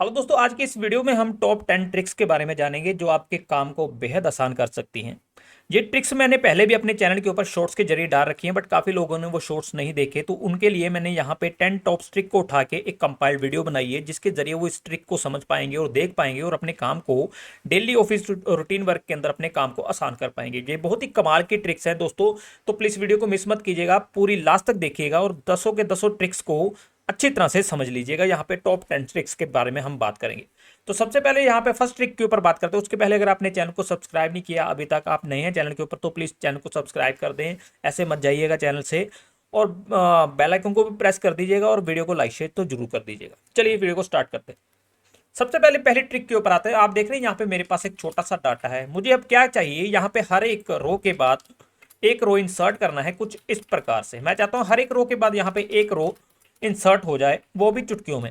Hello दोस्तों, आज की इस वीडियो में हम टॉप 10 ट्रिक्स के बारे में जानेंगे जो आपके काम को बेहद आसान कर सकती हैं। ये ट्रिक्स मैंने पहले भी अपने चैनल के ऊपर शॉर्ट्स के जरिए डाल रखी हैं, बट काफ़ी लोगों ने वो शॉर्ट्स नहीं देखे, तो उनके लिए मैंने यहाँ पे 10 टॉप ट्रिक को उठा के एक कंपाइल्ड वीडियो बनाई है, जिसके जरिए वो इस ट्रिक को समझ पाएंगे और देख पाएंगे और अपने काम को डेली ऑफिस रूटीन वर्क के अंदर अपने काम को आसान कर पाएंगे। ये बहुत ही कमाल की ट्रिक्स हैं दोस्तों, तो प्लीज़ वीडियो को मिस मत कीजिएगा, पूरी लास्ट तक देखिएगा और दसों के दसों ट्रिक्स को अच्छी तरह से समझ लीजिएगा। यहाँ पे टॉप 10 ट्रिक्स के बारे में हम बात करेंगे। तो सबसे पहले यहाँ पे फर्स्ट ट्रिक के ऊपर बात करते हैं। उसके पहले अगर आपने चैनल को सब्सक्राइब नहीं किया अभी तक, आप नए हैं चैनल के ऊपर, तो प्लीज़ चैनल को सब्सक्राइब कर दें, ऐसे मत जाइएगा चैनल से, और बेल आइकन को भी प्रेस कर दीजिएगा और वीडियो को लाइक शेयर तो जरूर कर दीजिएगा। चलिए वीडियो को स्टार्ट करते हैं। सबसे पहले पहली ट्रिक के ऊपर आते हैं। आप देख रहे हैं यहाँ पे मेरे पास एक छोटा सा डाटा है। मुझे अब क्या चाहिए, यहाँ पे हर एक रो के बाद एक रो इंसर्ट करना है कुछ इस प्रकार से। मैं चाहता हूँ हर एक रो के बाद यहाँ पे एक रो इंसर्ट हो जाए, वो भी चुटकियों में।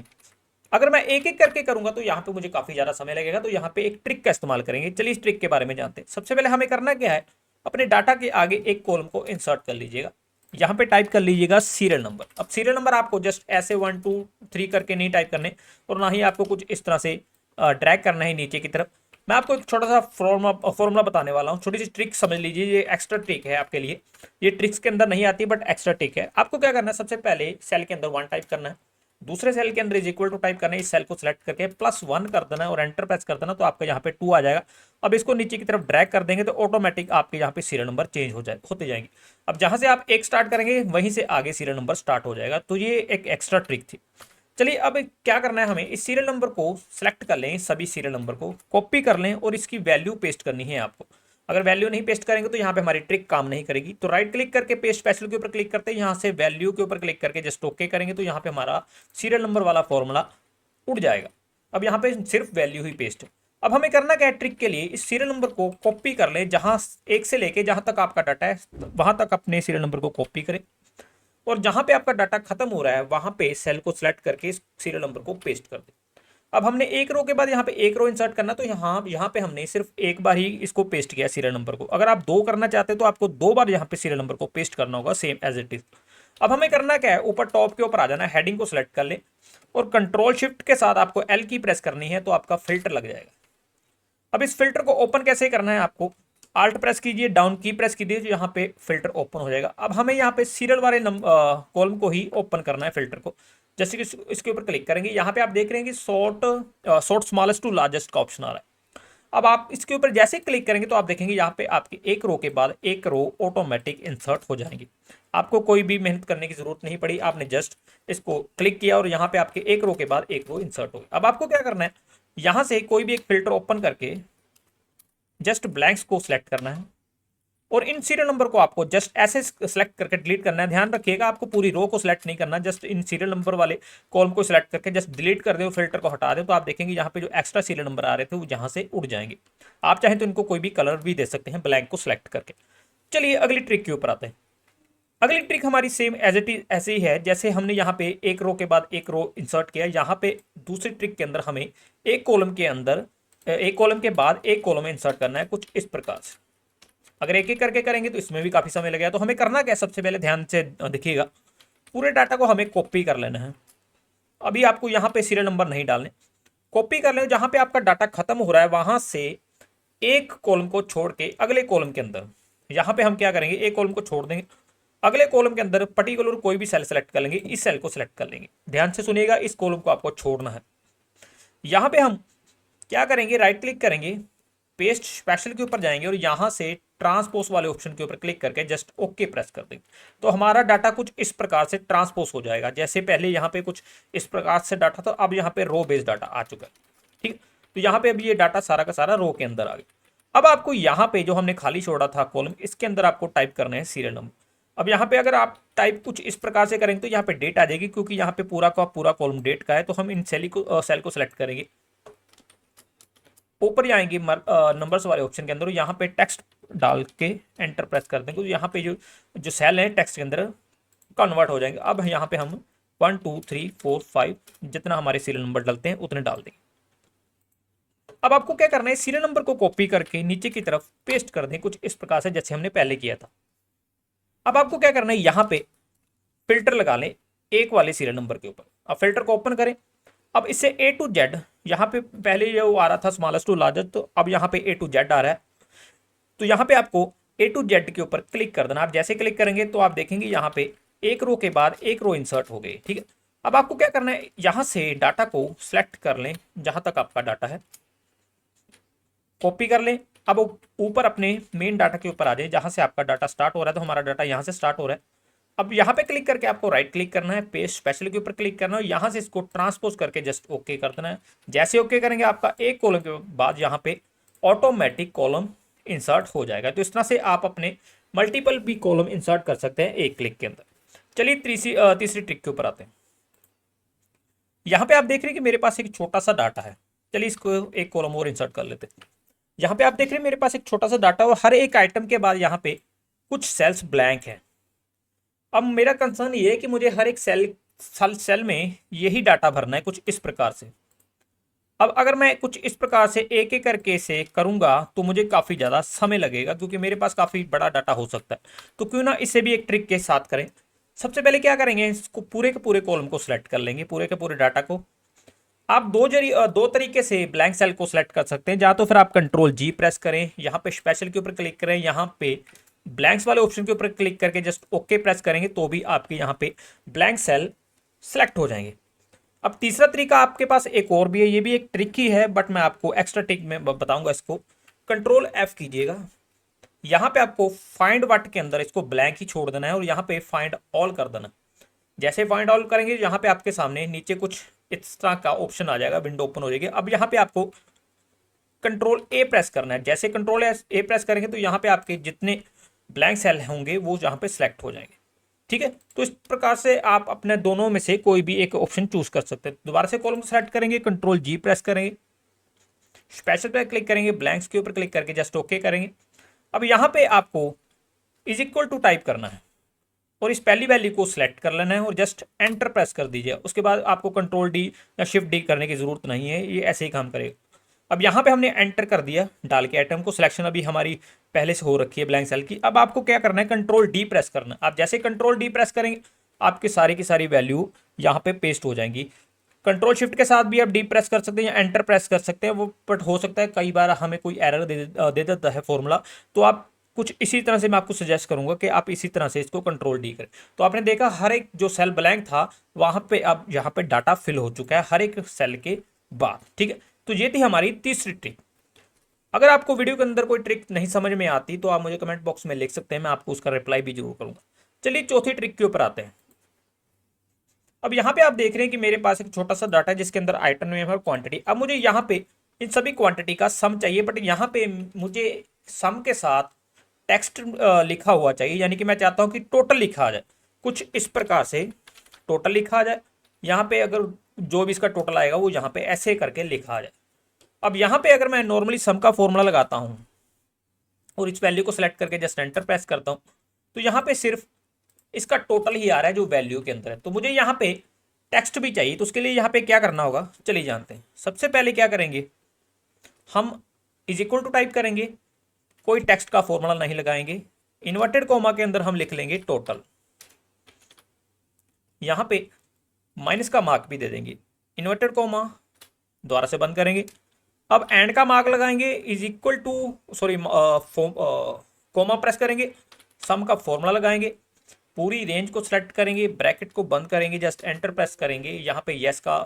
अगर मैं एक एक करके करूंगा तो यहाँ पे मुझे काफी ज्यादा समय लगेगा, तो यहाँ पे एक ट्रिक का इस्तेमाल करेंगे। चलिए इस ट्रिक के बारे में जानते हैं। सबसे पहले हमें करना क्या है, अपने डाटा के आगे एक कॉलम को इंसर्ट कर लीजिएगा। यहाँ पे टाइप कर लीजिएगा सीरियल नंबर। अब सीरियल नंबर आपको जस्ट ऐसे 1 2 3 करके नहीं टाइप करने, और ना ही आपको कुछ इस तरह से ड्रैग करना है नीचे की तरफ। मैं आपको एक छोटा सा फॉर्मूला बताने वाला हूँ, छोटी सी ट्रिक समझ लीजिए। ये एक्स्ट्रा ट्रिक है आपके लिए, ये ट्रिक्स के अंदर नहीं आती बट एक्स्ट्रा ट्रिक है। आपको क्या करना है, सबसे पहले सेल के अंदर 1 टाइप करना है, दूसरे सेल के अंदर इज इक्वल टू टाइप करना है, इस सेल को सिलेक्ट करके +1 कर देना है और एंटर प्रेस कर देना, तो आपका यहाँ पे 2 आ जाएगा। अब इसको नीचे की तरफ ड्रैग कर देंगे तो ऑटोमेटिक आपके यहाँ पे सीरियल नंबर चेंज होते जाएंगे। अब जहां से आप एक स्टार्ट करेंगे वहीं से आगे सीरियल नंबर स्टार्ट हो जाएगा। तो ये एक एक्स्ट्रा ट्रिक थी। चलिए अब क्या करना है, हमें इस सीरियल नंबर को सिलेक्ट कर लें, सभी सीरियल नंबर को कॉपी कर लें और इसकी वैल्यू पेस्ट करनी है आपको। अगर वैल्यू नहीं पेस्ट करेंगे तो यहाँ पे हमारी ट्रिक काम नहीं करेगी। तो राइट क्लिक करके पेस्ट स्पेशल के ऊपर क्लिक करते हैं, यहाँ से वैल्यू के ऊपर क्लिक करके जस्ट ओके करेंगे तो यहाँ पे हमारा सीरियल नंबर वाला फॉर्मूला उड़ जाएगा। अब यहाँ पे सिर्फ वैल्यू ही पेस्ट है। अब हमें करना क्या है, ट्रिक के लिए इस सीरियल नंबर को कॉपी कर लें, जहाँ एक से लेके जहाँ तक आपका डाटा है वहां तक अपने सीरियल नंबर को कॉपी करें, और जहां पे आपका डाटा खत्म हो रहा है वहां पे सेल को सिलेक्ट करके इस सीरियल नंबर को पेस्ट कर दें। अब हमने एक रो के बाद यहाँ पे एक रो इंसर्ट करना, तो यहाँ पे हमने सिर्फ एक बार ही इसको पेस्ट किया सीरियल नंबर को। अगर आप 2 करना चाहते हैं तो आपको 2 बार यहाँ पे सीरियल नंबर को पेस्ट करना होगा, सेम एज इट इज। अब हमें करना क्या है, ऊपर टॉप के ऊपर आ जाना है, हेडिंग को सिलेक्ट कर ले और कंट्रोल शिफ्ट के साथ आपको एल की प्रेस करनी है, तो आपका फिल्टर लग जाएगा। अब इस फिल्टर को ओपन कैसे करना है, आपको आल्ट प्रेस कीजिए, डाउन की प्रेस कीजिए, तो यहाँ पे फिल्टर ओपन हो जाएगा। अब हमें यहाँ पे सीरियल वाले कॉलम को ही ओपन करना है, फिल्टर को। जैसे कि इसके ऊपर क्लिक करेंगे, यहाँ पे आप देख रहे हैं कि सॉर्ट स्मॉलेस्ट टू लार्जेस्ट का ऑप्शन आ रहा है। अब आप इसके ऊपर जैसे क्लिक करेंगे तो आप देखेंगे यहाँ पे आपकी एक रो के बाद एक रो ऑटोमेटिक इंसर्ट हो जाएंगी। आपको कोई भी मेहनत करने की जरूरत नहीं पड़ी, आपने जस्ट इसको क्लिक किया और यहाँ पे आपके एक रो के बाद एक रो इंसर्ट हो गई। अब आपको क्या करना है, यहाँ से कोई भी एक फिल्टर ओपन करके जस्ट ब्लैंक्स को सिलेक्ट करना है और इन सीरियल नंबर को आपको जस्ट ऐसे सेलेक्ट करके डिलीट करना है। ध्यान रखिएगा, आपको पूरी रो को सिलेक्ट नहीं करना, जस्ट इन सीरियल नंबर वाले कॉलम को सिलेक्ट करके जस्ट डिलीट कर दे, फिल्टर को हटा दे, तो आप देखेंगे यहाँ पे जो एक्स्ट्रा सीरियल नंबर आ रहे थे वो यहाँ से उड़ जाएंगे। आप चाहें तो इनको कोई भी कलर भी दे सकते हैं ब्लैंक को सिलेक्ट करके। चलिए अगली ट्रिक के ऊपर आते हैं। अगली ट्रिक हमारी सेम एज इट इज ऐसे ही है, जैसे हमने यहाँ पे एक रो के बाद एक रो इंसर्ट किया, यहाँ पे दूसरी ट्रिक के अंदर हमें एक कॉलम के अंदर एक कॉलम के बाद एक कॉलम इंसर्ट करना है कुछ इस प्रकार से। अगर एक एक करके करेंगे तो इसमें भी काफी समय लगेगा। तो हमें करना क्या है, सबसे पहले ध्यान से देखिएगा, पूरे डाटा को हमें कॉपी कर लेना है। अभी आपको यहाँ पे सीरियल नंबर नहीं डालने, कॉपी कर लें, जहां पे आपका डाटा खत्म हो रहा है वहां से एक कॉलम को छोड़ के अगले कॉलम के अंदर, यहाँ पे हम क्या करेंगे, एक कॉलम को छोड़ देंगे, अगले कॉलम के अंदर पर्टिकुलर कोई भी सेल सेलेक्ट कर लेंगे, इस सेल को सिलेक्ट कर लेंगे। ध्यान से सुनिएगा, इस कॉलम को आपको छोड़ना है। यहाँ पे हम क्या करेंगे, राइट क्लिक करेंगे, पेस्ट स्पेशल के ऊपर जाएंगे और यहां से ट्रांसपोज वाले ऑप्शन के ऊपर क्लिक करके जस्ट ओके प्रेस कर देंगे, तो हमारा डाटा कुछ इस प्रकार से ट्रांसपोज हो जाएगा। जैसे पहले यहाँ पे कुछ इस प्रकार से डाटा था, अब यहाँ पे रो बेस्ड डाटा आ चुका है। ठीक, तो यहाँ पे अभी ये डाटा सारा का सारा रो के अंदर आ गया। अब आपको यहाँ पे जो हमने खाली छोड़ा था कॉलम, इसके अंदर आपको टाइप करना है सीरियल नंबर। अब यहाँ पे अगर आप टाइप कुछ इस प्रकार से करेंगे तो यहाँ पे डेट आ जाएगी, क्योंकि यहाँ पे पूरा का पूरा कॉलम डेट का है। तो हम इन सेल को सेलेक्ट करेंगे, ऊपर आएंगे नंबर्स वाले ऑप्शन के अंदर, यहाँ पे टेक्स्ट डाल के एंटर प्रेस कर देंगे, तो यहाँ पे जो जो सेल है टेक्स्ट के अंदर कन्वर्ट हो जाएंगे। अब यहाँ पे हम 1 2 3 4 5 जितना हमारे सीरियल नंबर डलते हैं उतने डाल देंगे। अब आपको क्या करना है, सीरियल नंबर को कॉपी करके नीचे की तरफ पेस्ट कर दें कुछ इस प्रकार से, जैसे हमने पहले किया था। अब आपको क्या करना है, यहाँ पे फिल्टर लगा लें एक वाले सीरियल नंबर के ऊपर। अब फिल्टर को ओपन करें, अब इससे A to Z यहाँ पे पहले ये वो आ रहा था स्मॉलेस्ट टू लार्जेस्ट, तो अब यहाँ पे ए टू जेड आ रहा है। तो यहाँ पे आपको ए टू जेड के ऊपर क्लिक कर देना। आप जैसे क्लिक करेंगे तो आप देखेंगे यहाँ पे एक रो के बाद एक रो इंसर्ट हो गई, ठीक है। अब आपको क्या करना है, यहाँ से डाटा को सिलेक्ट कर लें, जहां तक आपका डाटा है कॉपी कर लें। अब ऊपर अपने मेन डाटा के ऊपर आ जाए, जहां से आपका डाटा स्टार्ट हो रहा है, तो हमारा डाटा यहाँ से स्टार्ट हो रहा है। अब यहाँ पे क्लिक करके आपको राइट क्लिक करना है, पेस्ट स्पेशल के ऊपर क्लिक करना है, यहाँ से इसको ट्रांसपोज करके जस्ट ओके कर देना है। जैसे ओके करेंगे आपका एक कॉलम के बाद यहाँ पे ऑटोमेटिक कॉलम इंसर्ट हो जाएगा। तो इस तरह से आप अपने मल्टीपल भी कॉलम इंसर्ट कर सकते हैं एक क्लिक के अंदर। चलिए तीसरी ट्रिक के ऊपर आते हैं। यहाँ पे आप देख रहे हैं कि मेरे पास एक छोटा सा डाटा है। चलिए इसको एक कॉलम और इंसर्ट कर लेते हैं। यहाँ पे आप देख रहे हैं मेरे पास एक छोटा सा डाटा और हर एक आइटम के बाद यहाँ पे कुछ सेल्स ब्लैंक है। अब मेरा कंसर्न ये है कि मुझे हर एक सेल में यही डाटा भरना है कुछ इस प्रकार से। अब अगर मैं कुछ इस प्रकार से एक एक करके से करूंगा तो मुझे काफ़ी ज़्यादा समय लगेगा, क्योंकि मेरे पास काफ़ी बड़ा डाटा हो सकता है। तो क्यों ना इसे भी एक ट्रिक के साथ करें। सबसे पहले क्या करेंगे, इसको पूरे के पूरे कॉलम को सिलेक्ट कर लेंगे, पूरे के पूरे डाटा को। आप दो तरीके से ब्लैंक सेल को सिलेक्ट कर सकते हैं। या तो फिर आप कंट्रोल जी प्रेस करें, यहाँ पे स्पेशल के ऊपर क्लिक करें, यहाँ पे ब्लैंक्स वाले ऑप्शन के ऊपर क्लिक करके जस्ट ओके प्रेस करेंगे तो भी आपके यहाँ पे ब्लैंक सेल सेलेक्ट हो जाएंगे। अब तीसरा तरीका आपके पास एक और भी है, ये भी एक ट्रिक ही है, बट मैं आपको एक्स्ट्रा ट्रिक में बताऊंगा। इसको कंट्रोल एफ कीजिएगा, यहाँ पे आपको फाइंड वट के अंदर इसको ब्लैंक ही छोड़ देना है और यहाँ पे फाइंड ऑल कर देना। जैसे फाइंड ऑल करेंगे यहाँ पे आपके सामने नीचे कुछ इस तरह का ऑप्शन आ जाएगा, विंडो ओपन हो जाएगी। अब यहाँ पे आपको कंट्रोल ए प्रेस करना है। जैसे कंट्रोल ए प्रेस करेंगे तो यहाँ पे आपके जितने ब्लैंक सेल होंगे वो यहाँ पे सिलेक्ट हो जाएंगे, ठीक है। तो इस प्रकार से आप अपने दोनों में से कोई भी एक ऑप्शन चूज कर सकते हैं। दोबारा से कॉलम को सेलेक्ट करेंगे, कंट्रोल जी प्रेस करेंगे, स्पेशल पे क्लिक करेंगे, ब्लैंक्स के ऊपर क्लिक करके जस्ट ओके करेंगे। अब यहाँ पे आपको इज इक्वल टू टाइप करना है और इस पहली वैल्यू को सिलेक्ट कर लेना है और जस्ट एंटर प्रेस कर दीजिए। उसके बाद आपको कंट्रोल डी या शिफ्ट डी करने की जरूरत नहीं है, ये ऐसे ही काम करेगा। अब यहाँ पे हमने एंटर कर दिया डाल के आइटम को, सिलेक्शन अभी हमारी पहले से हो रखी है ब्लैंक सेल की। अब आपको क्या करना है, कंट्रोल डी प्रेस करना है। आप जैसे कंट्रोल डी प्रेस करेंगे आपकी सारी की सारी वैल्यू यहाँ पे पेस्ट हो जाएंगी। कंट्रोल शिफ्ट के साथ भी आप डी प्रेस कर सकते हैं या एंटर प्रेस कर सकते हैं, वो बट हो सकता है कई बार हमें कोई एरर दे देता है फॉर्मूला। तो आप कुछ इसी तरह से मैं आपको सजेस्ट करूंगा कि आप इसी तरह से इसको कंट्रोल डी करें। तो आपने देखा हर एक जो सेल ब्लैंक था वहां पे अब यहाँ पे डाटा फिल हो चुका है हर एक सेल के बाद, ठीक है। तो ये थी हमारी तीसरी ट्रिक। अगर आपको वीडियो के अंदर कोई ट्रिक नहीं समझ में आती तो आप मुझे कमेंट बॉक्स में लिख सकते हैं, मैं आपको उसका रिप्लाई भी जरूर करूंगा। चलिए चौथी ट्रिक के ऊपर आते हैं। अब यहाँ पे आप देख रहे हैं कि मेरे पास एक छोटा सा डाटा है जिसके अंदर आइटम नेम और क्वांटिटी। अब मुझे यहाँ पे इन सभी क्वांटिटी का सम चाहिए, बट यहाँ पे मुझे सम के साथ टेक्स्ट लिखा हुआ चाहिए, यानी कि मैं चाहता हूँ कि टोटल लिखा आ जाए कुछ इस प्रकार से, टोटल लिखा आ जाए। यहाँ पे अगर जो भी इसका टोटल आएगा वो यहाँ पे ऐसे करके लिखा आ जाए। अब यहाँ पे अगर मैं नॉर्मली सम का फॉर्मूला लगाता हूँ और इस वैल्यू को सिलेक्ट करके जस्ट एंटर प्रेस करता हूँ तो यहाँ पे सिर्फ इसका टोटल ही आ रहा है जो वैल्यू के अंदर है। तो मुझे यहाँ पे टेक्स्ट भी चाहिए, तो उसके लिए यहाँ पे क्या करना होगा चलिए जानते हैं। सबसे पहले क्या करेंगे, हम इज इक्वल टू टाइप करेंगे, कोई टेक्स्ट का फॉर्मूला नहीं लगाएंगे, इन्वर्टेड कोमा के अंदर हम लिख लेंगे टोटल, यहाँ पे माइनस का मार्क भी दे देंगे, इन्वर्टेड कोमा दोबारा से बंद करेंगे। अब एंड का मार्क लगाएंगे, is equal to sorry comma press करेंगे, सम का फॉर्मूला लगाएंगे, पूरी रेंज को सिलेक्ट करेंगे, ब्रैकेट को बंद करेंगे, जस्ट एंटर प्रेस करेंगे। यहाँ पे यस का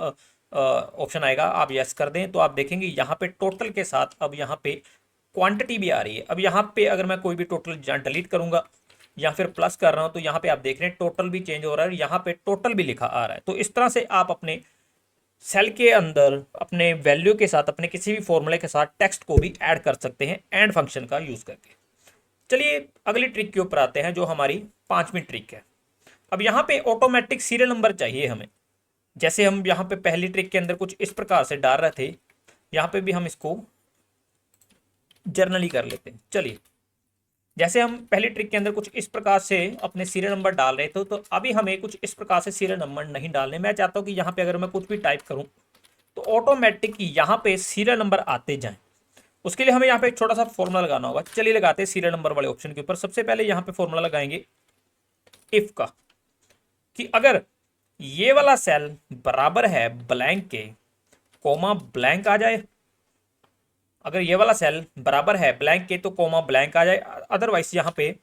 ऑप्शन आएगा, आप यस कर दें तो आप देखेंगे यहाँ पे टोटल के साथ अब यहाँ पे क्वांटिटी भी आ रही है। अब यहाँ पे अगर मैं कोई भी टोटल डिलीट करूंगा या फिर प्लस कर रहा हूँ तो यहाँ पे आप देख रहे हैं टोटल भी चेंज हो रहा है, यहाँ पे टोटल भी लिखा आ रहा है। तो इस तरह से आप अपने सेल के अंदर अपने वैल्यू के साथ अपने किसी भी फॉर्मूले के साथ टेक्स्ट को भी ऐड कर सकते हैं एंड फंक्शन का यूज करके। चलिए अगली ट्रिक के ऊपर आते हैं जो हमारी पांचवी ट्रिक है। अब यहाँ पे ऑटोमेटिक सीरियल नंबर चाहिए हमें। जैसे हम यहाँ पे पहली ट्रिक के अंदर कुछ इस प्रकार से डाल रहे थे, यहाँ पे भी हम इसको जर्नली कर लेते हैं। चलिए जैसे हम पहली ट्रिक के अंदर कुछ इस प्रकार से अपने सीरियल नंबर डाल रहे थे, तो अभी हमें कुछ इस प्रकार से सीरियल नंबर नहीं डालने। मैं चाहता हूँ कि यहाँ पे अगर मैं कुछ भी टाइप करूँ तो ऑटोमेटिक यहाँ पे सीरियल नंबर आते जाएं। उसके लिए हमें यहाँ पे एक छोटा सा फॉर्मूला लगाना होगा। चलिए लगाते हैं सीरियल नंबर वाले ऑप्शन के ऊपर। सबसे पहले यहाँ पे फॉर्मूला लगाएंगे इफ का, कि अगर ये वाला सेल बराबर है ब्लैंक के कोमा ब्लैंक आ जाए, अगर ये वाला सेल बराबर है ब्लैंक के तो कोमा ब्लैंक आ जाए, अदरवाइज यहाँ पे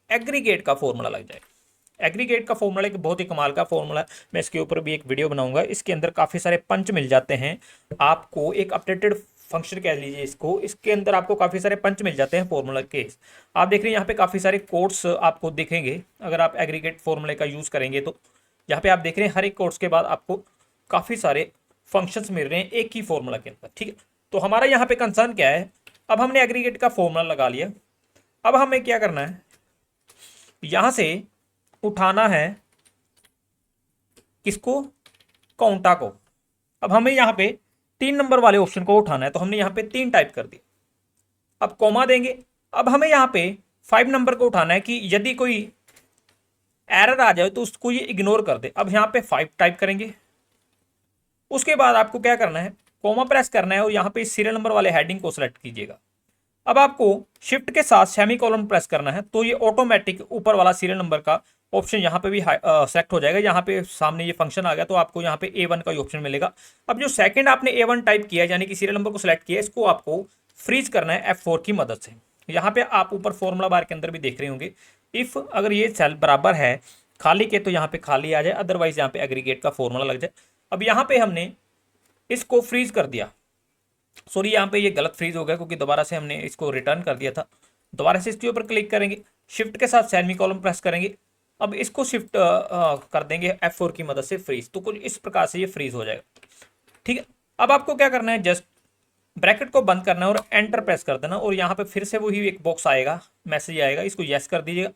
एग्रीगेट का फॉर्मूला लग जाए। एग्रीगेट का फॉर्मूला एक बहुत ही कमाल का फॉर्मूला है, मैं इसके ऊपर भी एक वीडियो बनाऊंगा। इसके अंदर काफ़ी सारे पंच मिल जाते हैं आपको, एक अपडेटेड फंक्शन कह लीजिए इसको, इसके अंदर आपको काफ़ी सारे पंच मिल जाते हैं फॉर्मूला के। आप देख रहे हैं यहाँ पे काफ़ी सारे कोड्स आपको दिखेंगे अगर आप एग्रीगेट फॉर्मूले का यूज़ करेंगे तो। यहाँ पे आप देख रहे हैं हर एक कोर्स के बाद आपको काफ़ी सारे फंक्शंस मिल रहे हैं एक ही फॉर्मूला के अंदर, ठीक है। तो हमारा यहाँ पे कंसर्न क्या है, अब हमने एग्रीगेट का फॉर्मूला लगा लिया, अब हमें क्या करना है, यहां से उठाना है किसको, काउंटा को। अब हमें यहाँ पे 3 नंबर वाले ऑप्शन को उठाना है, तो हमने यहाँ पे 3 टाइप कर दिया। अब कॉमा देंगे, अब हमें यहाँ पे 5 नंबर को उठाना है कि यदि कोई एरर आ जाए तो उसको ये इग्नोर कर दे। अब यहाँ पे 5 टाइप करेंगे, उसके बाद आपको क्या करना है, कॉमा प्रेस करना है और यहाँ पे सीरियल नंबर वाले हेडिंग को सिलेक्ट कीजिएगा। अब आपको शिफ्ट के साथ सेमीकोलन प्रेस करना है, तो ये ऑटोमेटिक ऊपर वाला सीरियल नंबर का ऑप्शन यहाँ पे भी सेलेक्ट हो जाएगा। यहाँ पे सामने ये फंक्शन आ गया तो आपको यहाँ पे A1 का ही ऑप्शन मिलेगा। अब जो सेकंड आपने A1 टाइप किया है यानी कि सीरियल नंबर को सिलेक्ट किया है, इसको आपको फ्रीज करना है F4 की मदद से। यहाँ पे आप ऊपर फॉर्मूला बार के अंदर भी देख रहे होंगे, इफ अगर ये सेल बराबर है खाली के तो यहाँ पे खाली आ जाए, अदरवाइज यहाँ पे एग्रीगेट का फॉर्मूला लग जाए। अब यहाँ पे हमने इसको फ्रीज कर दिया, सॉरी यहाँ पे ये गलत फ्रीज हो गया क्योंकि दोबारा से हमने इसको रिटर्न कर दिया था। दोबारा से इसके ऊपर क्लिक करेंगे, शिफ्ट के साथ सेमीकोलन प्रेस करेंगे, अब इसको शिफ्ट कर देंगे F4 की मदद से फ्रीज, तो कुछ इस प्रकार से ये फ्रीज हो जाएगा, ठीक है। अब आपको क्या करना है, जस्ट ब्रैकेट को बंद करना है और एंटर प्रेस कर देना, और यहाँ पे फिर से वही एक बॉक्स आएगा, मैसेज आएगा, इसको यस कर दीजिएगा।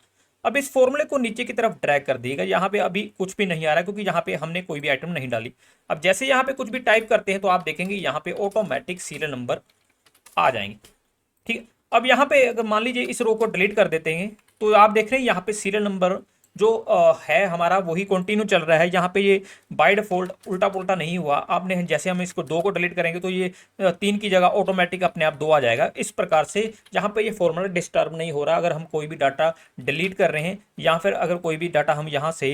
अब इस फॉर्मूले को नीचे की तरफ ड्रैग कर दिएगा, यहाँ पे अभी कुछ भी नहीं आ रहा है क्योंकि यहाँ पे हमने कोई भी आइटम नहीं डाली। अब जैसे यहाँ पे कुछ भी टाइप करते हैं तो आप देखेंगे यहाँ पे ऑटोमेटिक सीरियल नंबर आ जाएंगे, ठीक है। अब यहाँ पे अगर मान लीजिए इस रो को डिलीट कर देते हैं तो आप देख रहे हैं यहाँ पे सीरियल नंबर जो है हमारा वही कंटिन्यू चल रहा है। यहाँ पे ये बाय डिफॉल्ट उल्टा पुल्टा नहीं हुआ, आपने जैसे हम इसको 2 को डिलीट करेंगे तो ये 3 की जगह ऑटोमेटिक अपने आप 2 आ जाएगा। इस प्रकार से यहाँ पे ये फॉर्मूला डिस्टर्ब नहीं हो रहा। अगर हम कोई भी डाटा डिलीट कर रहे हैं या फिर अगर कोई भी डाटा हम यहाँ से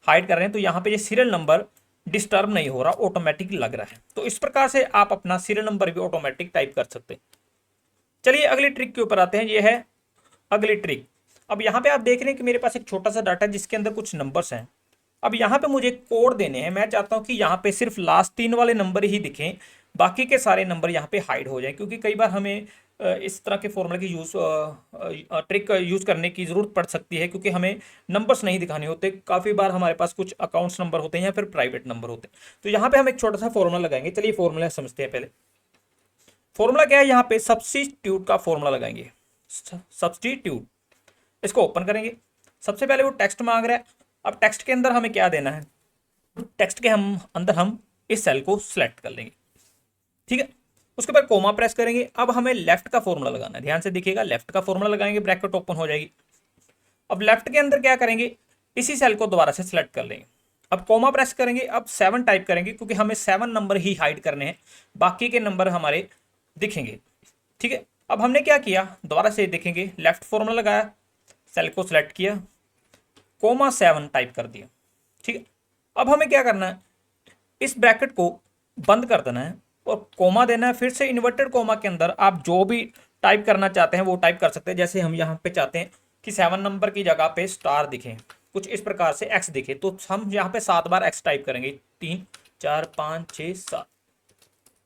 हाइड कर रहे हैं तो यहाँ पे ये सीरियल नंबर डिस्टर्ब नहीं हो रहा, ऑटोमेटिक लग रहा है। तो इस प्रकार से आप अपना सीरियल नंबर भी ऑटोमेटिक टाइप कर सकते हैं। चलिए अगली ट्रिक के ऊपर आते हैं, ये है अगली ट्रिक। अब यहाँ पे आप देख रहे हैं कि मेरे पास एक छोटा सा डाटा है जिसके अंदर कुछ नंबर्स हैं। अब यहाँ पे मुझे कोड देने हैं, मैं चाहता हूँ कि यहाँ पे सिर्फ लास्ट 3 वाले नंबर ही दिखें, बाकी के सारे नंबर यहाँ पे हाइड हो जाएं, क्योंकि कई बार हमें इस तरह के फॉर्मूले की ट्रिक यूज़ करने की ज़रूरत पड़ सकती है क्योंकि हमें नंबर्स नहीं दिखाने होते। काफ़ी बार हमारे पास कुछ अकाउंट्स नंबर होते हैं या फिर प्राइवेट नंबर होते हैं। तो यहाँ पे हम एक छोटा सा फॉर्मूला लगाएंगे। चलिए फॉर्मूला समझते हैं। पहले फॉर्मूला क्या है, यहाँ पे सब्स्टिट्यूट का फॉर्मूला लगाएंगे। सब्स्टिट्यूट, इसको ओपन करेंगे। सबसे पहले वो टेक्स्ट मांग रहा है। अब टेक्स्ट के अंदर हमें क्या देना है, टेक्स्ट के अंदर हम इस सेल को सिलेक्ट कर लेंगे, ठीक है। उसके बाद कोमा प्रेस करेंगे। अब हमें लेफ्ट का फॉर्मूला लगाना है, ध्यान से देखिएगा, लेफ्ट का फॉर्मूला लगाएंगे, ब्रैकेट ओपन हो जाएगी। अब लेफ्ट के अंदर क्या करेंगे, इसी सेल को दोबारा से सिलेक्ट कर लेंगे। अब कोमा प्रेस करेंगे, अब 7 टाइप करेंगे क्योंकि हमें 7 नंबर ही हाइड करने हैं, बाकी के नंबर हमारे दिखेंगे, ठीक है। अब हमने क्या किया, दोबारा से देखेंगे, लेफ्ट फॉर्मूला लगाया, सेल को सिलेक्ट किया, कोमा 7 टाइप कर दिया, ठीक है। अब हमें क्या करना है, इस ब्रैकेट को बंद कर देना है और कोमा देना है। फिर से इन्वर्टेड कोमा के अंदर आप जो भी टाइप करना चाहते हैं वो टाइप कर सकते हैं। जैसे हम यहाँ पे चाहते हैं कि 7 नंबर की जगह पे स्टार दिखे, कुछ इस प्रकार से एक्स दिखे, तो हम यहाँ पे 7 बार एक्स टाइप करेंगे, 3 4 5 6 7,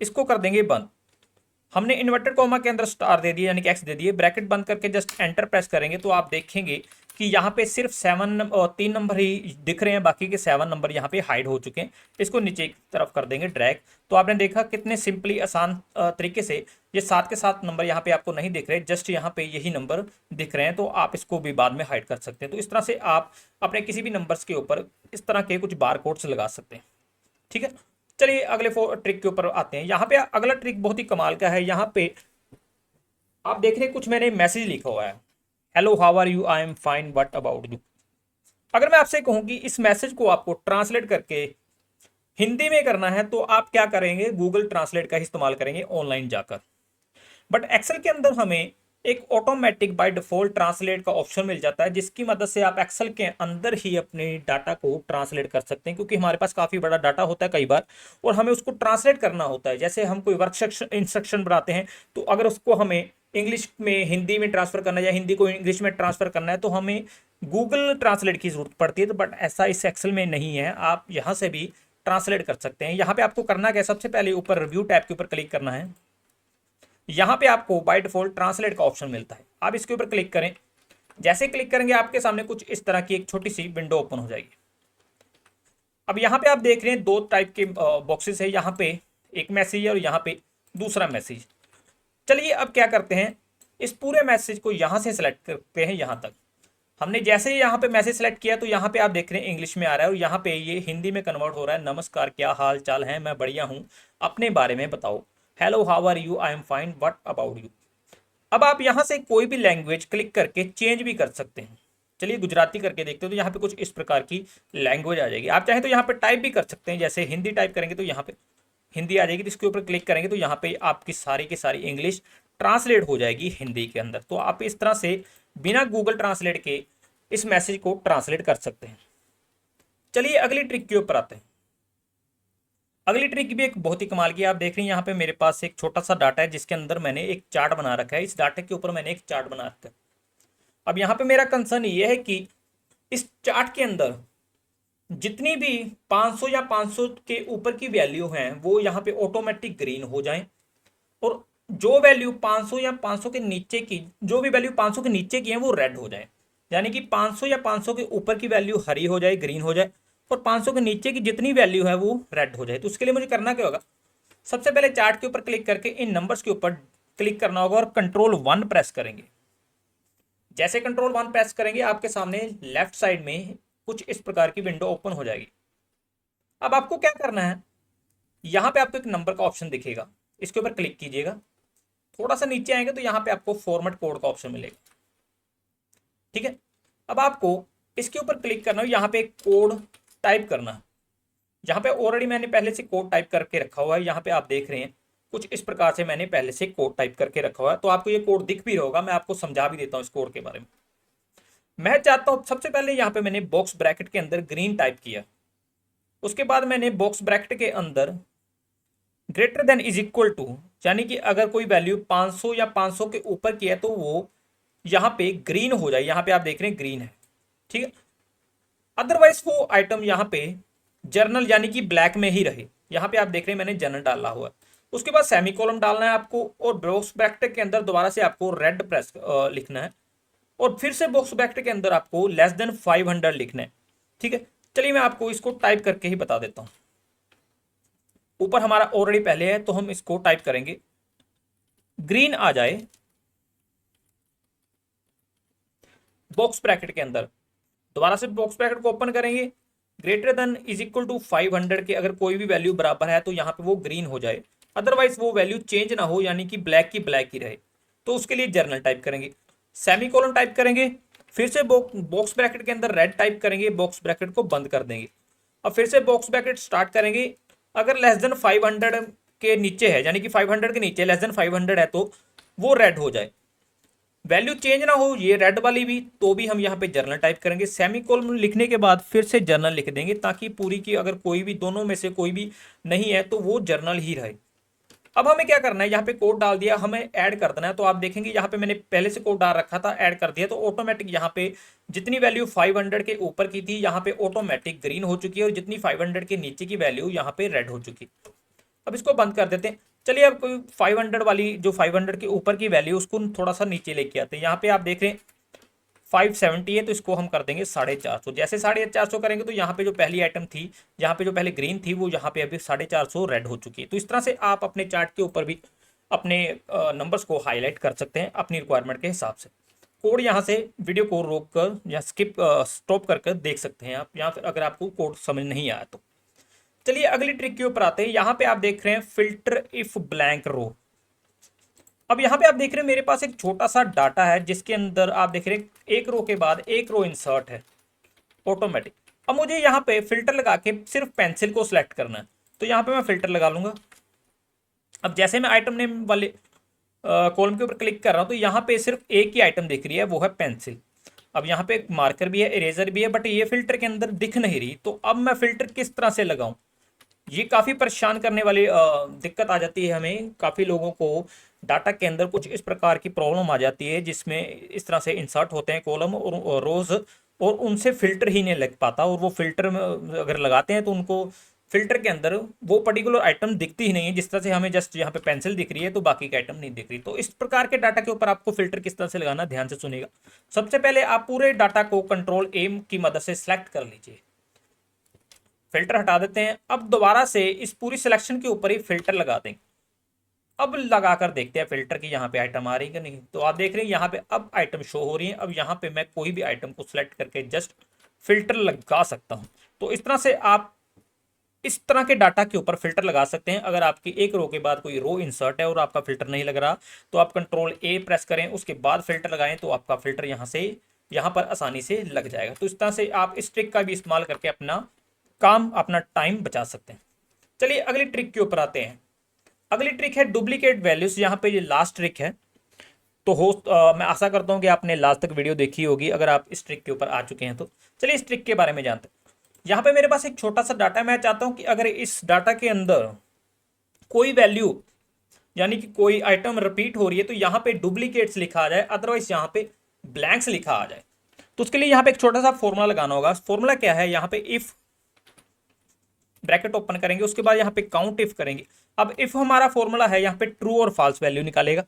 इसको कर देंगे बंद। हमने इन्वर्टेड कोमा के अंदर स्टार दे दिए यानी कि एक्स दे दिए, ब्रैकेट बंद करके जस्ट एंटर प्रेस करेंगे तो आप देखेंगे कि यहाँ पे सिर्फ 3 नंबर ही दिख रहे हैं, बाकी के 7 नंबर यहाँ पे हाइड हो चुके हैं। इसको नीचे की तरफ कर देंगे ड्रैग, तो आपने देखा कितने सिंपली आसान तरीके से ये 7 के 7 नंबर यहाँ पे आपको नहीं दिख रहे, जस्ट यहाँ पे यही नंबर दिख रहे हैं, तो आप इसको भी बाद में हाइड कर सकते हैं। तो इस तरह से आप अपने किसी भी नंबर्स के ऊपर इस तरह के कुछ बार कोड्स लगा सकते हैं, ठीक है। चलिए अगले ट्रिक के ऊपर आते हैं। यहाँ पे अगला ट्रिक बहुत ही कमाल का है। यहाँ पे आप देख रहे हैं कुछ मैंने मैसेज लिखा हुआ है, hello how are you, I am fine, what about you. अगर मैं आपसे कहूँ कि इस मैसेज को आपको ट्रांसलेट करके हिंदी में करना है तो आप क्या करेंगे, गूगल ट्रांसलेट का इस्तेमाल करेंगे ऑनलाइन जाकर। बट एक्सेल के अंदर हमें एक ऑटोमेटिक बाय डिफॉल्ट ट्रांसलेट का ऑप्शन मिल जाता है, जिसकी मदद से आप एक्सेल के अंदर ही अपने डाटा को ट्रांसलेट कर सकते हैं, क्योंकि हमारे पास काफ़ी बड़ा डाटा होता है कई बार और हमें उसको ट्रांसलेट करना होता है। जैसे हम कोई वर्क इंस्ट्रक्शन बनाते हैं, तो अगर उसको हमें इंग्लिश में हिंदी में ट्रांसफर करना है या हिंदी को इंग्लिश में ट्रांसफर करना है, तो हमें गूगल ट्रांसलेट की जरूरत पड़ती है। तो बट ऐसा इस एक्सेल में नहीं है, आप यहाँ से भी ट्रांसलेट कर सकते हैं। यहाँ पे आपको करना क्या है, सबसे पहले ऊपर रिव्यू टैब के ऊपर क्लिक करना है। यहाँ पे आपको बाय डिफॉल्ट ट्रांसलेट का ऑप्शन मिलता है, आप इसके ऊपर क्लिक करें। जैसे क्लिक करेंगे आपके सामने कुछ इस तरह की एक छोटी सी विंडो ओपन हो जाएगी। अब यहाँ पे आप देख रहे हैं दो टाइप के बॉक्सेस है, यहाँ पे एक मैसेज है और यहाँ पे दूसरा मैसेज। चलिए अब क्या करते हैं, इस पूरे मैसेज को यहाँ से सिलेक्ट करते हैं यहाँ तक। हमने जैसे ही यहाँ पे मैसेज सेलेक्ट किया तो यहाँ पे आप देख रहे हैं इंग्लिश में आ रहा है और यहाँ पे ये हिंदी में कन्वर्ट हो रहा है। नमस्कार, क्या हाल चाल है, मैं बढ़िया हूँ, अपने बारे में बताओ। Hello, how are you, I am fine, what about you. अब आप यहाँ से कोई भी लैंग्वेज क्लिक करके चेंज भी कर सकते हैं। चलिए गुजराती करके देखते हो, तो यहाँ पे कुछ इस प्रकार की लैंग्वेज आ जाएगी। आप चाहें तो यहाँ पे टाइप भी कर सकते हैं, जैसे हिंदी टाइप करेंगे तो यहाँ पे हिंदी आ जाएगी, तो इसके ऊपर क्लिक करेंगे तो यहाँ पे आपकी सारी की सारी इंग्लिश ट्रांसलेट हो जाएगी हिंदी के अंदर। तो आप इस तरह से बिना गूगल ट्रांसलेट के इस मैसेज को ट्रांसलेट कर सकते हैं। चलिए अगली ट्रिक के ऊपर आते हैं। अगली ट्रिक भी एक बहुत ही कमाल की, आप देख रहे हैं यहाँ पे मेरे पास एक छोटा सा डाटा है जिसके अंदर मैंने एक चार्ट बना रखा है। इस डाटे के ऊपर मैंने एक चार्ट बना रखा है। अब यहाँ पे मेरा कंसर्न ये है कि इस चार्ट के अंदर जितनी भी 500 या 500 के ऊपर की वैल्यू हैं वो यहाँ पे ऑटोमेटिक ग्रीन हो जाएं, और जो वैल्यू 500 या 500 के नीचे की, जो भी वैल्यू 500 के नीचे की है वो रेड हो जाए। यानी कि 500 या 500 के ऊपर की वैल्यू हरी हो जाए, ग्रीन हो जाए, और 500 के नीचे की जितनी वैल्यू है वो रेड हो जाए। तो उसके लिए मुझे करना क्या होगा, सबसे पहले चार्ट के ऊपर क्लिक करके इन नंबर्स के ऊपर क्लिक करना होगा और कंट्रोल 1 प्रेस करेंगे। जैसे कंट्रोल 1 प्रेस करेंगे आपके सामने लेफ्ट साइड में कुछ इस प्रकार की विंडो ओपन हो जाएगी। अब आपको क्या करना है, यहाँ पे आपको एक नंबर का ऑप्शन दिखेगा, इसके ऊपर क्लिक कीजिएगा। थोड़ा सा नीचे आएंगे तो यहाँ पे आपको फॉर्मेट कोड का ऑप्शन मिलेगा। ठीक है, अब आपको इसके ऊपर क्लिक करना है, यहाँ पे एक कोड टाइप करना है। यहाँ पे ऑलरेडी मैंने पहले से कोड टाइप करके रखा हुआ है, यहाँ पे आप देख रहे हैं कुछ इस प्रकार से मैंने पहले से कोड टाइप करके रखा हुआ है। तो आपको ये कोड दिख भी होगा, मैं आपको समझा भी देता हूँ इस कोड के बारे में। मैं चाहता हूँ सबसे पहले यहाँ पे मैंने बॉक्स ब्रैकेट के अंदर ग्रीन टाइप किया, उसके बाद मैंने बॉक्स ब्रैकेट के अंदर greater than is equal to, यानी कि अगर कोई वैल्यू 500 या 500 के ऊपर की है तो वो यहाँ पे ग्रीन हो जाए। यहाँ पे आप देख रहे हैं ग्रीन है, ठीक है। अदरवाइज वो आइटम यहाँ पे जर्नल यानी कि ब्लैक में ही रहे। यहाँ पे आप देख रहे हैं मैंने जर्नल डाला हुआ है। उसके बाद सेमीकोलन डालना है आपको, और बॉक्स ब्रैकेट के अंदर दोबारा से आपको रेड प्रेस लिखना है, और फिर से बॉक्स ब्रैकेट के अंदर आपको लेस देन 500 लिखना है। ठीक है, चलिए मैं आपको इसको टाइप करके ही बता देता हूँ। ऊपर हमारा ऑलरेडी पहले है तो हम इसको टाइप करेंगे, ग्रीन आ जाए बॉक्स ब्रैकेट के अंदर। दोबारा से बॉक्स ब्रैकेट को ओपन करेंगे, greater than is equal to 500 के अगर कोई भी वैल्यू बराबर है तो यहाँ पे वो ग्रीन हो जाए, अदरवाइज वो वैल्यू चेंज ना हो, यानी कि ब्लैक की ब्लैक ही रहे। तो उसके लिए जर्नल टाइप करेंगे, सेमीकोलन टाइप करेंगे, फिर से बॉक्स ब्रैकेट के अंदर रेड टाइप करेंगे, बॉक्स ब्रैकेट को बंद कर देंगे। अब फिर से बॉक्स ब्रैकेट स्टार्ट करेंगे, अगर लेस देन 500 के नीचे है, यानी कि 500 के नीचे लेस देन 500 है तो वो रेड हो जाए, वैल्यू चेंज ना हो ये रेड वाली भी, तो भी हम यहाँ पे जर्नल टाइप करेंगे। सेमीकोलन लिखने के बाद फिर से जर्नल लिख देंगे, ताकि पूरी की अगर कोई भी दोनों में से कोई भी नहीं है तो वो जर्नल ही रहे। अब हमें क्या करना है, यहाँ पे कोड डाल दिया, हमें ऐड कर देना है। तो आप देखेंगे यहाँ पे मैंने पहले से कोड डाल रखा था, ऐड कर दिया, तो ऑटोमेटिक यहाँ पे जितनी वैल्यू 500 के ऊपर की थी यहाँ पे ऑटोमेटिक ग्रीन हो चुकी है, और जितनी 500 के नीचे की वैल्यू यहाँ पे रेड हो चुकी। अब इसको बंद कर देते हैं। चलिए अब कोई 500 वाली, जो 500 के ऊपर की वैल्यू उसको थोड़ा सा नीचे लेके आते हैं। यहाँ पे आप देख रहे हैं 570 है, तो इसको हम कर देंगे 450। जैसे 450 करेंगे तो यहाँ पे जो पहली आइटम थी, यहाँ पे जो पहले ग्रीन थी, वो यहाँ पे अभी 450 रेड हो चुकी है। तो इस तरह से आप अपने चार्ट के ऊपर भी अपने नंबर्स को हाईलाइट कर सकते हैं अपनी रिक्वायरमेंट के हिसाब से। कोड यहाँ से वीडियो को रोक कर या स्टॉप करके देख सकते हैं आप, या फिर अगर आपको कोड समझ नहीं आया तो। चलिए अगली ट्रिक के ऊपर आते हैं। यहाँ पे आप देख रहे हैं फिल्टर इफ ब्लैंक रो। अब यहाँ पे आप देख रहे हैं मेरे पास एक छोटा सा डाटा है जिसके अंदर आप देख रहे हैं एक रो के बाद एक रो इंसर्ट है ऑटोमेटिक। अब मुझे यहाँ पे फिल्टर लगा के सिर्फ पेंसिल को सिलेक्ट करना है, तो यहाँ पे मैं फिल्टर लगा लूंगा। अब जैसे मैं आइटम नेम वाले कॉलम के ऊपर क्लिक कर रहा हूँ तो यहाँ पे सिर्फ एक ही आइटम दिख रही है, वो है पेंसिल। अब यहाँ पे एक मार्कर भी है, इरेजर भी है, बट ये फिल्टर के अंदर दिख नहीं रही। तो अब मैं फिल्टर किस तरह से लगाऊं, ये काफ़ी परेशान करने वाली दिक्कत आ जाती है हमें। काफ़ी लोगों को डाटा के अंदर कुछ इस प्रकार की प्रॉब्लम आ जाती है जिसमें इस तरह से इंसर्ट होते हैं कॉलम और रोज, और उनसे फिल्टर ही नहीं लग पाता, और वो फिल्टर में अगर लगाते हैं तो उनको फिल्टर के अंदर वो पर्टिकुलर आइटम दिखती ही नहीं है। जिस तरह से हमें जस्ट यहाँ पे पेंसिल दिख रही है तो बाकी का आइटम नहीं दिख रही। तो इस प्रकार के डाटा के ऊपर आपको फिल्टर किस तरह से लगाना, ध्यान से सुनिएगा। सबसे पहले आप पूरे डाटा को कंट्रोल एम की मदद से सिलेक्ट कर लीजिए। फिल्टर हटा देते हैं। अब दोबारा से इस पूरी सिलेक्शन के ऊपर ही फिल्टर लगा देंगे। अब लगाकर देखते हैं फिल्टर की यहाँ पे आइटम आ रही है कि नहीं। तो आप देख रहे हैं यहाँ पे अब आइटम शो हो रही है। अब यहाँ पे मैं कोई भी आइटम को सिलेक्ट करके जस्ट फिल्टर लगा सकता हूँ। तो इस तरह से आप इस तरह के डाटा के ऊपर फिल्टर लगा सकते हैं। अगर आपकी एक रो के बाद कोई रो इंसर्ट है और आपका फिल्टर नहीं लग रहा तो आप कंट्रोल ए प्रेस करें, उसके बाद फिल्टर लगाएं तो आपका फिल्टर यहाँ पर आसानी से लग जाएगा। तो इस तरह से आप इस ट्रिक का भी इस्तेमाल करके अपना काम, अपना टाइम बचा सकते हैं। चलिए अगली ट्रिक के ऊपर आते हैं। अगली ट्रिक है डुप्लीकेट वैल्यूज। यहाँ पे ये लास्ट ट्रिक है। तो मैं आशा करता हूँ कि आपने लास्ट तक वीडियो देखी होगी अगर आप इस ट्रिक के ऊपर आ चुके हैं तो। चलिए इस ट्रिक के बारे में जानते हैं। यहाँ पे मेरे पास एक छोटा सा डाटा है। मैं चाहता हूँ कि अगर इस डाटा के अंदर कोई वैल्यू यानी कि कोई आइटम रिपीट हो रही है तो यहाँ पे डुप्लीकेट्स लिखा आ जाए, अदरवाइज यहाँ पे ब्लैंक्स लिखा आ जाए। तो उसके लिए यहाँ पे एक छोटा सा फॉर्मूला लगाना होगा। फॉर्मूला क्या है, यहाँ पे इफ ब्रैकेट ओपन करेंगे, उसके बाद यहाँ पे काउंट इफ करेंगे। अब इफ हमारा फॉर्मूला है यहाँ पे ट्रू और फॉल्स वैल्यू निकालेगा।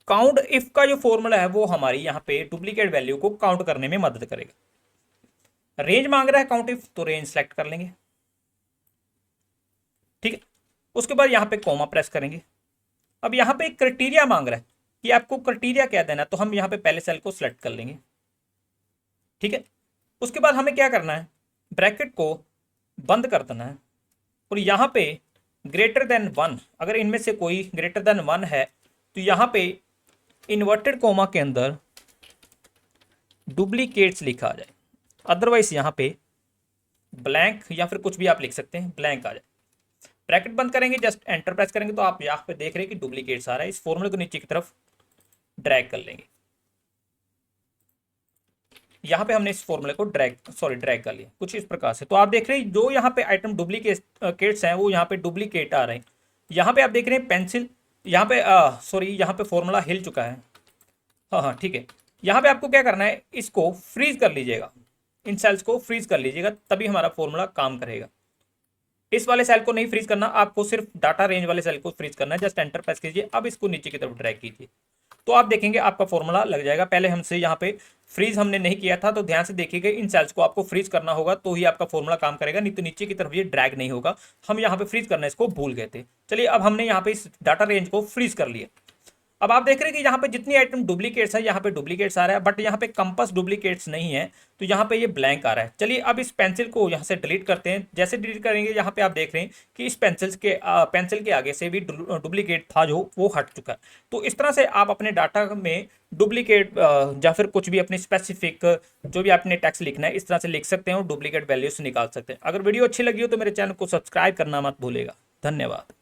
काउंट इफ का जो फॉर्मूला है वो हमारी यहाँ पे डुप्लीकेट वैल्यू को काउंट करने में मदद करेगा। रेंज मांग रहा है काउंट इफ, तो रेंज सेलेक्ट कर लेंगे, ठीक है। उसके बाद यहाँ पे कॉमा प्रेस करेंगे। अब यहाँ पे एक क्राइटेरिया मांग रहा है कि आपको क्राइटेरिया क्या देना है, तो हम यहाँ पे पहले सेल को सिलेक्ट कर लेंगे, ठीक है। उसके बाद हमें क्या करना है, ब्रैकेट को बंद कर देना है और यहाँ पे ग्रेटर देन 1, अगर इनमें से कोई ग्रेटर देन 1 है तो यहाँ पे इन्वर्टेड कोमा के अंदर डुप्लीकेट्स लिखा आ जाए, अदरवाइज यहाँ पे ब्लैंक या फिर कुछ भी आप लिख सकते हैं, ब्लैंक आ जाए। ब्रैकेट बंद करेंगे, जस्ट एंटर प्रेस करेंगे तो आप यहाँ पे देख रहे हैं कि डुप्लीकेट्स आ रहा है। इस फॉर्मूले को नीचे की तरफ ड्रैग कर लेंगे। यहाँ पे हमने इस फॉर्मूले को ड्रैग कर लिया कुछ इस प्रकार से। तो आप देख रहे हैं जो यहाँ पे आइटम डुप्लीकेट्स हैं वो यहाँ पे डुप्लीकेट आ रहे हैं। यहाँ पे आप देख रहे हैं पेंसिल, यहाँ पे यहाँ पे फॉर्मूला हिल चुका है। हाँ ठीक है। यहाँ पे आपको क्या करना है, इसको फ्रीज कर लीजिएगा, इन सेल्स को फ्रीज कर लीजिएगा, तभी हमारा फॉर्मूला काम करेगा। इस वाले सेल को नहीं फ्रीज करना, आपको सिर्फ डाटा रेंज वाले सेल को फ्रीज करना है। जस्ट एंटर प्रेस कीजिए। अब इसको नीचे की तरफ ड्रैग कीजिए तो आप देखेंगे आपका फॉर्मूला लग जाएगा। पहले हमसे यहाँ पे फ्रीज हमने नहीं किया था, तो ध्यान से देखिएगा इन सेल्स को आपको फ्रीज करना होगा तो ही आपका फॉर्मूला काम करेगा, नहीं तो नीचे की तरफ ये ड्रैग नहीं होगा। हम यहाँ पे फ्रीज करना इसको भूल गए थे। चलिए अब हमने यहाँ पे इस डाटा रेंज को फ्रीज कर लिया। अब आप देख रहे हैं कि यहाँ पे जितनी आइटम डुप्लीकेट्स है यहाँ पे डुप्लीकेट्स आ रहा है, बट यहाँ पे कंपास डुप्लीकेट्स नहीं है तो यहाँ पे ये ब्लैंक आ रहा है। चलिए अब इस पेंसिल को यहाँ से डिलीट करते हैं। जैसे डिलीट करेंगे यहाँ पे आप देख रहे हैं कि इस पेंसिल के आगे से भी डुप्लीकेट था जो वो हट चुका है। तो इस तरह से आप अपने डाटा में डुप्लीकेट या फिर कुछ भी अपनी स्पेसिफिक जो भी आपने टेक्स्ट लिखना है इस तरह से लिख सकते हैं और डुप्लीकेट वैल्यूज निकाल सकते हैं। अगर वीडियो अच्छी लगी हो तो मेरे चैनल को सब्सक्राइब करना मत भूलेगा। धन्यवाद।